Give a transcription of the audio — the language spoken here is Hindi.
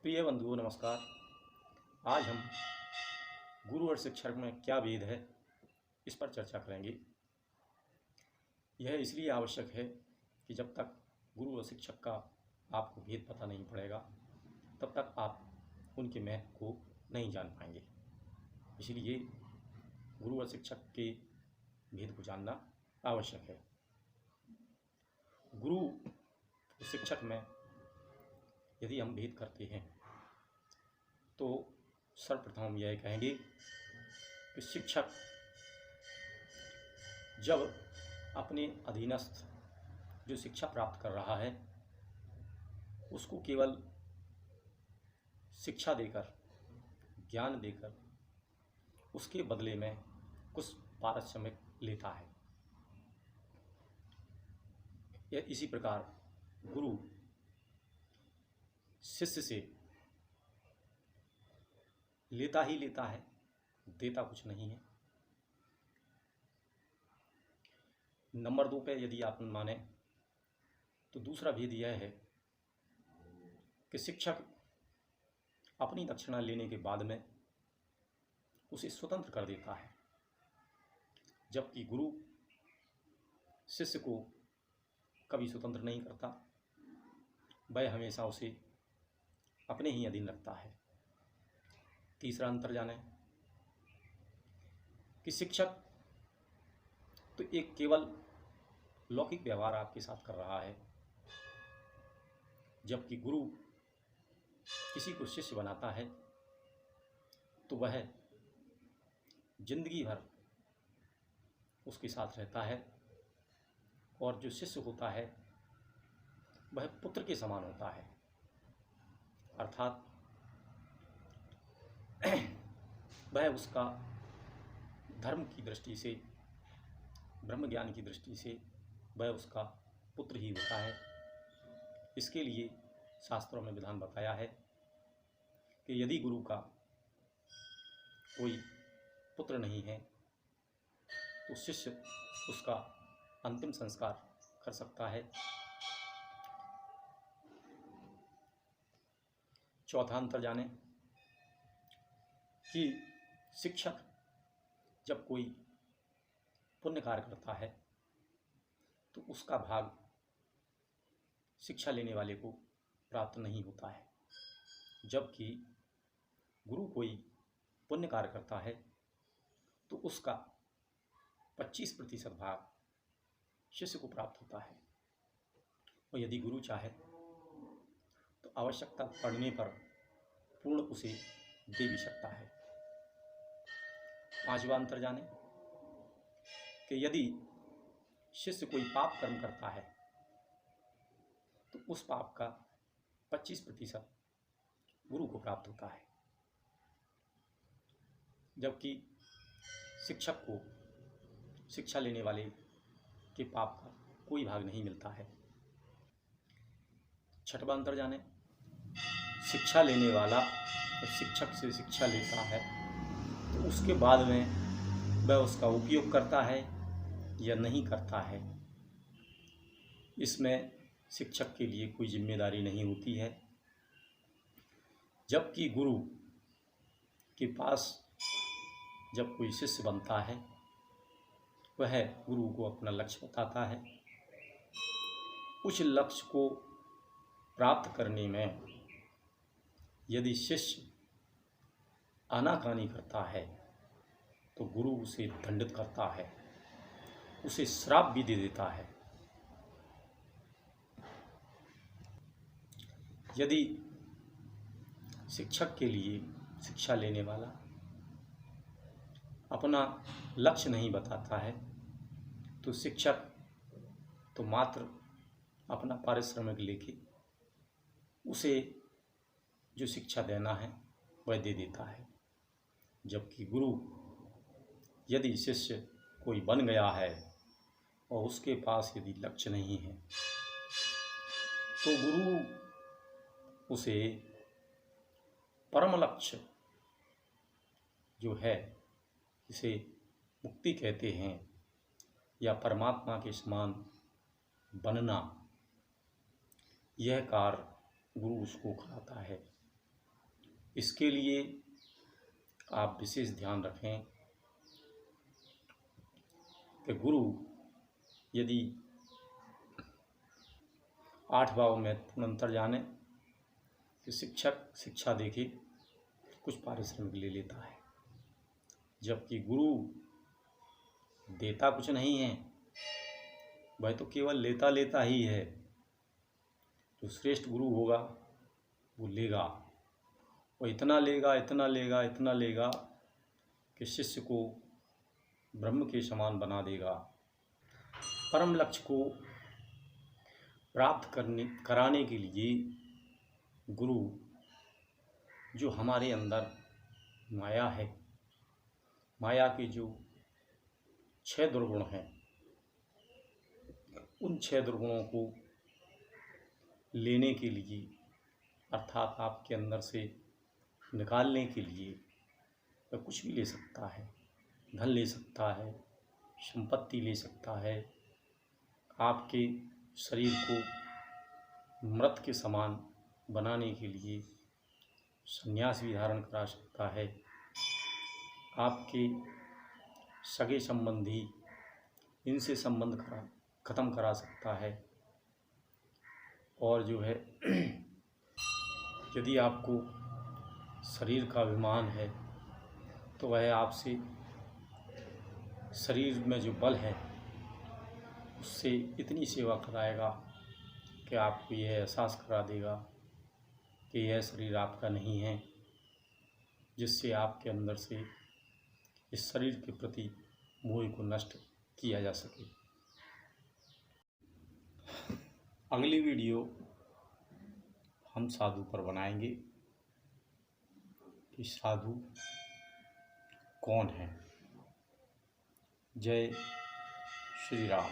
प्रिय बंधुओं नमस्कार। आज हम गुरु और शिक्षक में क्या भेद है इस पर चर्चा करेंगे। यह इसलिए आवश्यक है कि जब तक गुरु और शिक्षक का आपको भेद पता नहीं पड़ेगा तब तक आप उनके महत्व को नहीं जान पाएंगे। इसलिए गुरु और शिक्षक के भेद को जानना आवश्यक है। गुरु और शिक्षक में यदि हम भेद करते हैं तो सर्वप्रथम हम यह कहेंगे कि शिक्षक जब अपने अधीनस्थ जो शिक्षा प्राप्त कर रहा है उसको केवल शिक्षा देकर, ज्ञान देकर उसके बदले में कुछ पारिश्रमिक लेता है। यह इसी प्रकार गुरु शिष्य से लेता ही लेता है, देता कुछ नहीं है। नंबर 2 पे यदि आप माने तो दूसरा भेद यह है कि शिक्षक अपनी दक्षिणा लेने के बाद में उसे स्वतंत्र कर देता है, जबकि गुरु शिष्य को कभी स्वतंत्र नहीं करता, वह हमेशा उसे अपने ही अधीन रखता है। तीसरा अंतर जाने कि शिक्षक तो एक केवल लौकिक व्यवहार आपके साथ कर रहा है, जबकि गुरु किसी को शिष्य बनाता है तो वह जिंदगी भर उसके साथ रहता है और जो शिष्य होता है वह पुत्र के समान होता है। अर्थात वह उसका धर्म की दृष्टि से, ब्रह्म ज्ञान की दृष्टि से वह उसका पुत्र ही होता है। इसके लिए शास्त्रों में विधान बताया है कि यदि गुरु का कोई पुत्र नहीं है तो शिष्य उसका अंतिम संस्कार कर सकता है। चौथा अंतर जाने कि शिक्षक जब कोई पुण्य कार्य करता है तो उसका भाग शिक्षा लेने वाले को प्राप्त नहीं होता है, जबकि गुरु कोई पुण्य कार्य करता है तो उसका 25% भाग शिष्य को प्राप्त होता है। और यदि गुरु चाहे तो आवश्यकता पड़ने पर पूर्ण उसे दे भी सकता है। पांचवा अंतर जाने कि यदि शिष्य कोई पाप कर्म करता है तो उस पाप का 25% गुरु को प्राप्त होता है, जबकि शिक्षक को शिक्षा लेने वाले के पाप का कोई भाग नहीं मिलता है। छठवां अंतर जाने शिक्षा लेने वाला शिक्षक से शिक्षा लेता है तो उसके बाद में वह उसका उपयोग करता है या नहीं करता है, इसमें शिक्षक के लिए कोई जिम्मेदारी नहीं होती है। जबकि गुरु के पास जब कोई शिष्य बनता है वह गुरु को अपना लक्ष्य बताता है। उस लक्ष्य को प्राप्त करने में यदि शिष्य आनाकानी करता है तो गुरु उसे दंडित करता है, उसे श्राप भी दे देता है। यदि शिक्षक के लिए शिक्षा लेने वाला अपना लक्ष्य नहीं बताता है तो शिक्षक तो मात्र अपना पारिश्रमिक लेके उसे जो शिक्षा देना है वह दे देता है, जबकि गुरु यदि शिष्य कोई बन गया है और उसके पास यदि लक्ष्य नहीं है तो गुरु उसे परम लक्ष्य जो है, जिसे मुक्ति कहते हैं या परमात्मा के समान बनना, यह कार्य गुरु उसको कराता है। इसके लिए आप विशेष ध्यान रखें कि गुरु यदि 8 भाव में अंतर जाने कि शिक्षक शिक्षा देके कुछ पारिश्रमिक ले लेता है, जबकि गुरु देता कुछ नहीं है, वह तो केवल लेता लेता ही है। जो श्रेष्ठ गुरु होगा वो लेगा, वो इतना लेगा इतना लेगा इतना लेगा कि शिष्य को ब्रह्म के समान बना देगा। परम लक्ष्य को प्राप्त कराने के लिए गुरु जो हमारे अंदर माया है, माया के जो 6 दुर्गुण हैं, उन 6 दुर्गुणों को लेने के लिए अर्थात आपके अंदर से निकालने के लिए वह कुछ भी ले सकता है। धन ले सकता है, संपत्ति ले सकता है, आपके शरीर को मृत के समान बनाने के लिए संन्यास भी धारण करा सकता है, आपके सगे संबंधी इनसे संबंध खत्म करा सकता है। और जो है यदि आपको शरीर का अभिमान है तो वह आपसे शरीर में जो बल है उससे इतनी सेवा कराएगा कि आपको यह एहसास करा देगा कि यह शरीर आपका नहीं है, जिससे आपके अंदर से इस शरीर के प्रति मोह को नष्ट किया जा सके। अगली वीडियो हम साधु पर बनाएंगे कि साधु कौन है। जय श्री राम।